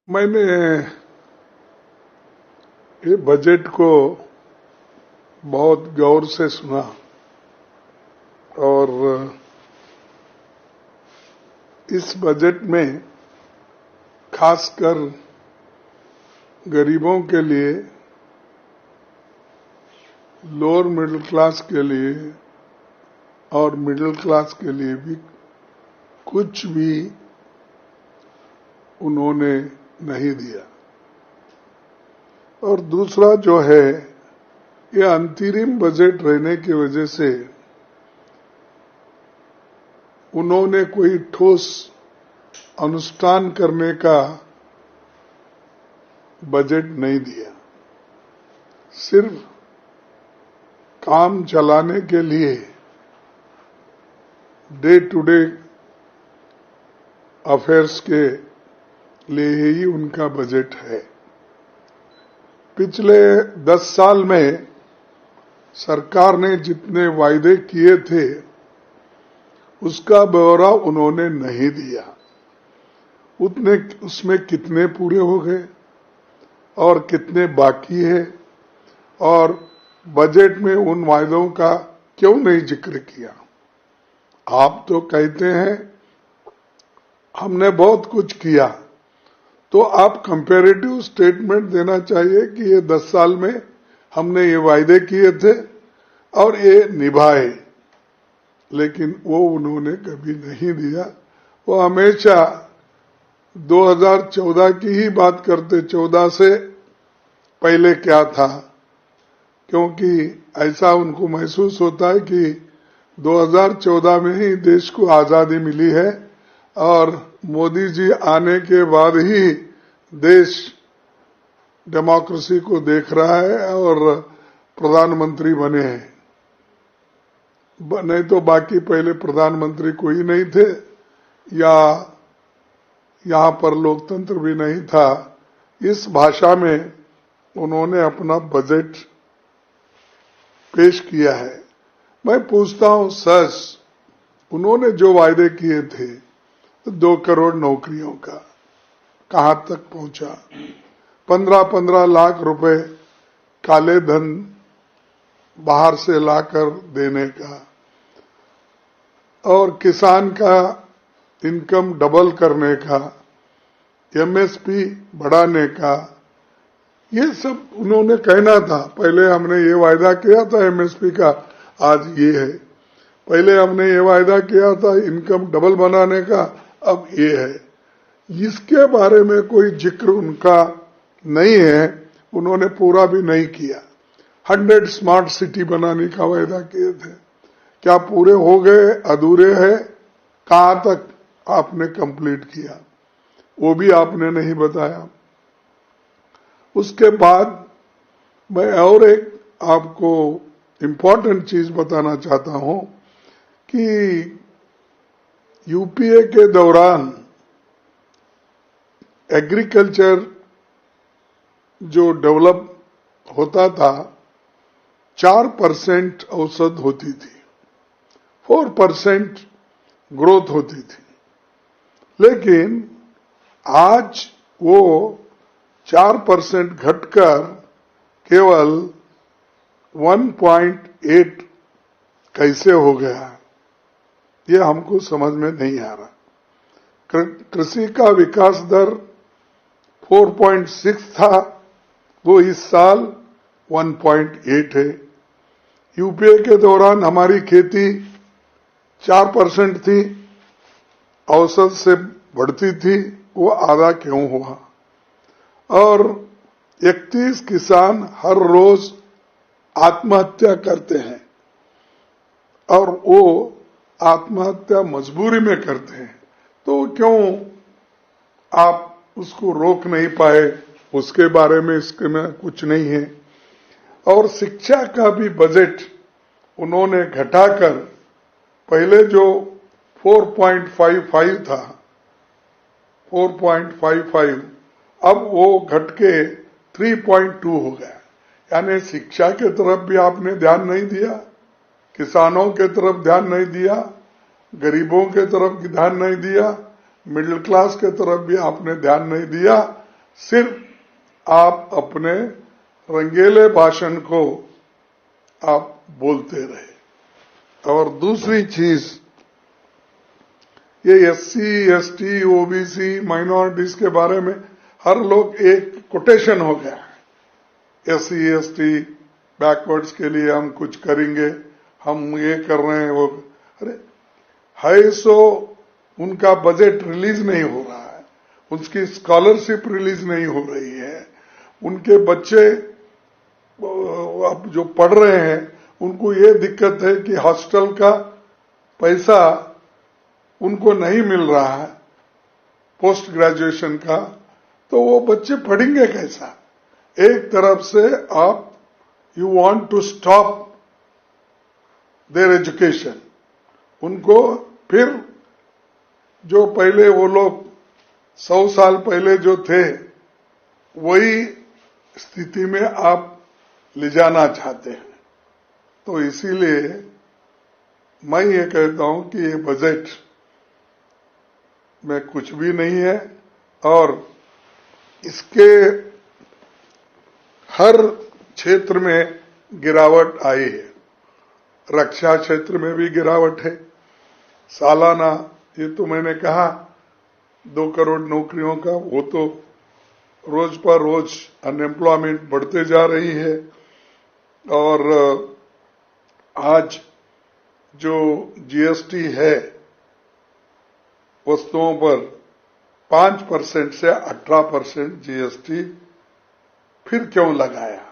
मैंने ये बजट को बहुत गौर से सुना और इस बजट में खासकर गरीबों के लिए, लोअर मिडिल क्लास के लिए और मिडिल क्लास के लिए भी कुछ भी उन्होंने नहीं दिया। और दूसरा जो है, ये अंतरिम बजट रहने की वजह से उन्होंने कोई ठोस अनुष्ठान करने का बजट नहीं दिया। सिर्फ काम चलाने के लिए डे टू डे अफेयर्स के लिए ही उनका बजट है। पिछले 10 साल में सरकार ने जितने वायदे किए थे उसका ब्यौरा उन्होंने नहीं दिया। उसमें कितने पूरे हो गए और कितने बाकी है, और बजट में उन वायदों का क्यों नहीं जिक्र किया। आप तो कहते हैं हमने बहुत कुछ किया, तो आप कंपैरेटिव स्टेटमेंट देना चाहिए कि ये 10 साल में हमने ये वायदे किए थे और ये निभाए, लेकिन वो उन्होंने कभी नहीं दिया। वो हमेशा 2014 की ही बात करते, 14 से पहले क्या था, क्योंकि ऐसा उनको महसूस होता है कि 2014 में ही देश को आजादी मिली है और मोदी जी आने के बाद ही देश डेमोक्रेसी को देख रहा है और प्रधानमंत्री बने हैं। नहीं तो बाकी पहले प्रधानमंत्री कोई नहीं थे या यहाँ पर लोकतंत्र भी नहीं था। इस भाषा में उन्होंने अपना बजट पेश किया है। मैं पूछता हूँ, सच उन्होंने जो वायदे किए थे 2 करोड़ नौकरियों का कहां तक पहुंचा? 15-15 लाख रुपए काले धन बाहर से लाकर देने का, और किसान का इनकम डबल करने का, एमएसपी बढ़ाने का, ये सब उन्होंने कहना था। पहले हमने ये वायदा किया था एमएसपी का, आज ये है। पहले हमने ये वायदा किया था इनकम डबल बनाने का, अब ये है। इसके बारे में कोई जिक्र उनका नहीं है, उन्होंने पूरा भी नहीं किया। 100 स्मार्ट सिटी बनाने का वायदा किए थे, क्या पूरे हो गए, अधूरे हैं? कहां तक आपने कंप्लीट किया, वो भी आपने नहीं बताया। उसके बाद मैं और एक आपको इम्पोर्टेंट चीज बताना चाहता हूं कि यूपीए के दौरान एग्रीकल्चर जो डेवलप होता था 4% औसत होती थी, 4% ग्रोथ होती थी, लेकिन आज वो 4% घटकर केवल 1.8 कैसे हो गया, ये हमको समझ में नहीं आ रहा। कृषि का विकास दर 4.6 था, वो इस साल 1.8 है। यूपीए के दौरान हमारी खेती 4% थी, औसत से बढ़ती थी, वो आधा क्यों हुआ? और 31 किसान हर रोज आत्महत्या करते हैं, और वो आत्महत्या मजबूरी में करते हैं, तो क्यों आप उसको रोक नहीं पाए? उसके बारे में इसके में कुछ नहीं है। और शिक्षा का भी बजट उन्होंने घटाकर, पहले जो 4.55 था, 4.55, अब वो घट के 3.2 हो गया। यानी शिक्षा के तरफ भी आपने ध्यान नहीं दिया, किसानों के तरफ ध्यान नहीं दिया, गरीबों के तरफ ध्यान नहीं दिया, मिडिल क्लास के तरफ भी आपने ध्यान नहीं दिया, सिर्फ आप अपने रंगीले भाषण को आप बोलते रहे। और दूसरी चीज, ये एससी, एसटी, ओबीसी, माइनॉरिटीज के बारे में हर लोग एक कोटेशन हो गया है। एससी, एसटी, बैकवर्ड्स के लिए हम कुछ करेंगे, हम ये कर रहे हैं, वो अरे है सो उनका बजट रिलीज नहीं हो रहा है, उसकी स्कॉलरशिप रिलीज नहीं हो रही है, उनके बच्चे अब जो पढ़ रहे हैं उनको ये दिक्कत है कि हॉस्टल का पैसा उनको नहीं मिल रहा है पोस्ट ग्रेजुएशन का, तो वो बच्चे पढ़ेंगे कैसा? एक तरफ से आप you want to stop their education, उनको फिर जो पहले वो लोग 100 साल पहले जो थे वही स्थिति में आप ले जाना चाहते हैं। तो इसीलिए मैं ये कहता हूं कि ये बजट में कुछ भी नहीं है और इसके हर क्षेत्र में गिरावट आई है। रक्षा क्षेत्र में भी गिरावट है। सालाना ये तो मैंने कहा 2 करोड़ नौकरियों का, वो तो रोज पर रोज अनएम्प्लॉयमेंट बढ़ते जा रही है। और आज जो जीएसटी है वस्तुओं पर 5% से 18% जीएसटी फिर क्यों लगाया?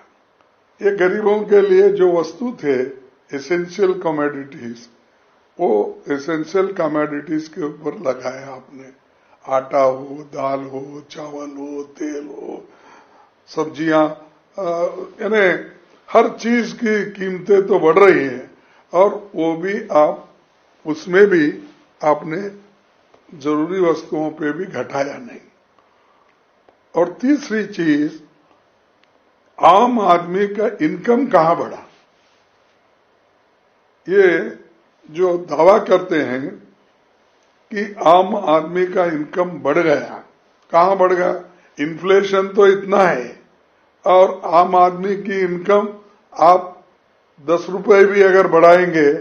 ये गरीबों के लिए जो वस्तु थे एसेंशियल कमोडिटीज, वो एसेंशियल कमोडिटीज के ऊपर लगाया आपने। आटा हो, दाल हो, चावल हो, तेल हो, सब्जियां, यानी हर चीज की कीमतें तो बढ़ रही हैं और वो भी आप उसमें भी आपने जरूरी वस्तुओं पे भी घटाया नहीं। और तीसरी चीज, आम आदमी का इनकम कहां बढ़ा? ये जो दावा करते हैं कि आम आदमी का इनकम बढ़ गया, कहां बढ़ गया? इन्फ्लेशन तो इतना है और आम आदमी की इनकम आप 10 रुपए भी अगर बढ़ाएंगे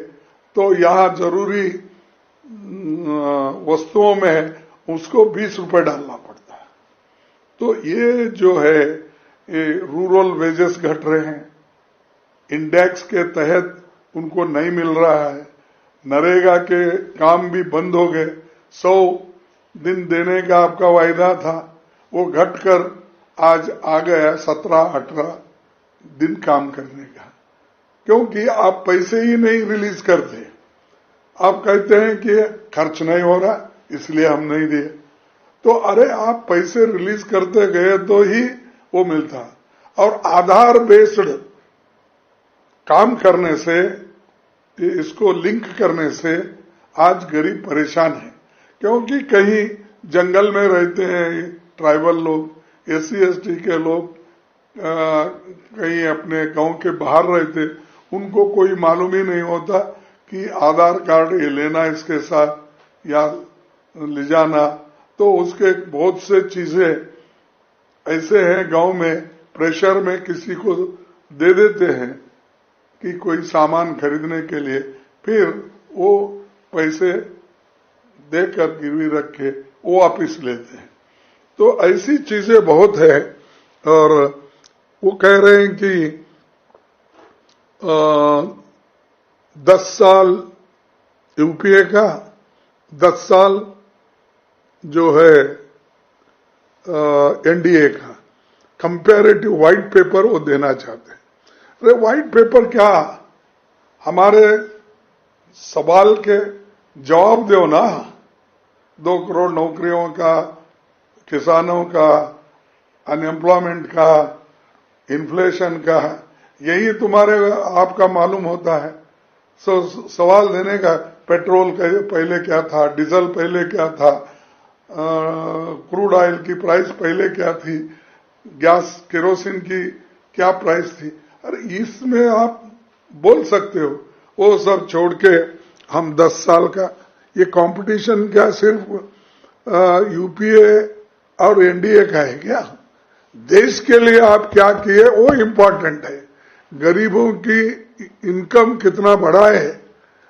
तो यहां जरूरी वस्तुओं में उसको 20 रुपए डालना पड़ता है। तो ये जो है ये रूरल वेजेस घट रहे हैं, इंडेक्स के तहत उनको नहीं मिल रहा है, नरेगा के काम भी बंद हो गए। 100 दिन देने का आपका वायदा था, वो घटकर आज आ गया 17-18 दिन काम करने का, क्योंकि आप पैसे ही नहीं रिलीज करते। आप कहते हैं कि खर्च नहीं हो रहा इसलिए हम नहीं दिए। तो अरे आप पैसे रिलीज करते गए तो ही वो मिलता। और आधार बेस्ड काम करने से, इसको लिंक करने से आज गरीब परेशान है, क्योंकि कहीं जंगल में रहते हैं ट्राइबल लोग, एससी एसटी के लोग, कहीं अपने गांव के बाहर रहते, उनको कोई मालूम ही नहीं होता कि आधार कार्ड ये लेना इसके साथ या ले जाना। तो उसके बहुत से चीजें ऐसे हैं गांव में, प्रेशर में किसी को दे देते हैं कि कोई सामान खरीदने के लिए, फिर वो पैसे देकर गिरवी रख के वो वापिस लेते हैं। तो ऐसी चीजें बहुत है। और वो कह रहे हैं कि 10 साल यूपीए का, 10 साल जो है एनडीए का कंपैरेटिव व्हाइट पेपर वो देना चाहते हैं। अरे व्हाइट पेपर क्या, हमारे सवाल के जवाब दो ना। 2 करोड़ नौकरियों का, किसानों का, अनएम्प्लॉयमेंट का, इन्फ्लेशन का, यही तुम्हारे आपका मालूम होता है। सवाल देने का, पेट्रोल पहले क्या था, डीजल पहले क्या था, क्रूड ऑयल की प्राइस पहले क्या थी, गैस केरोसिन की क्या प्राइस थी। अरे इसमें आप बोल सकते हो, वो सब छोड़ के हम 10 साल का, ये कंपटीशन क्या सिर्फ यूपीए और एनडीए का है क्या? देश के लिए आप क्या किए वो इम्पोर्टेंट है। गरीबों की इनकम कितना बढ़ा है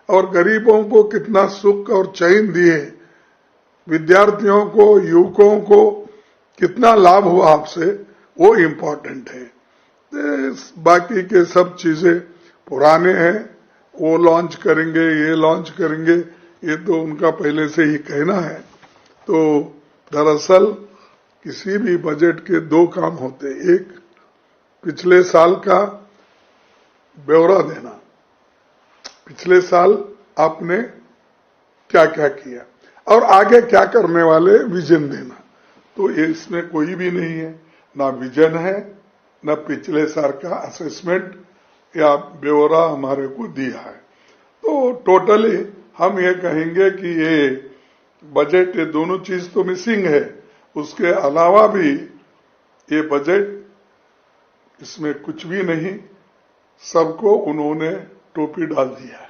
और गरीबों को कितना सुख और चैन दिए, विद्यार्थियों को, युवकों को कितना लाभ हुआ आपसे, वो इम्पोर्टेंट है। बाकी के सब चीजें पुराने हैं, वो लॉन्च करेंगे, ये लॉन्च करेंगे, ये तो उनका पहले से ही कहना है। तो दरअसल किसी भी बजट के दो काम होते, एक पिछले साल का ब्यौरा देना, पिछले साल आपने क्या क्या किया और आगे क्या करने वाले विजन देना। तो ये इसमें कोई भी नहीं है, ना विजन है न पिछले साल का असेसमेंट या ब्यौरा हमारे को दिया है। तो टोटली हम ये कहेंगे कि ये बजट, ये दोनों चीज तो मिसिंग है, उसके अलावा भी ये बजट, इसमें कुछ भी नहीं, सबको उन्होंने टोपी डाल दिया है।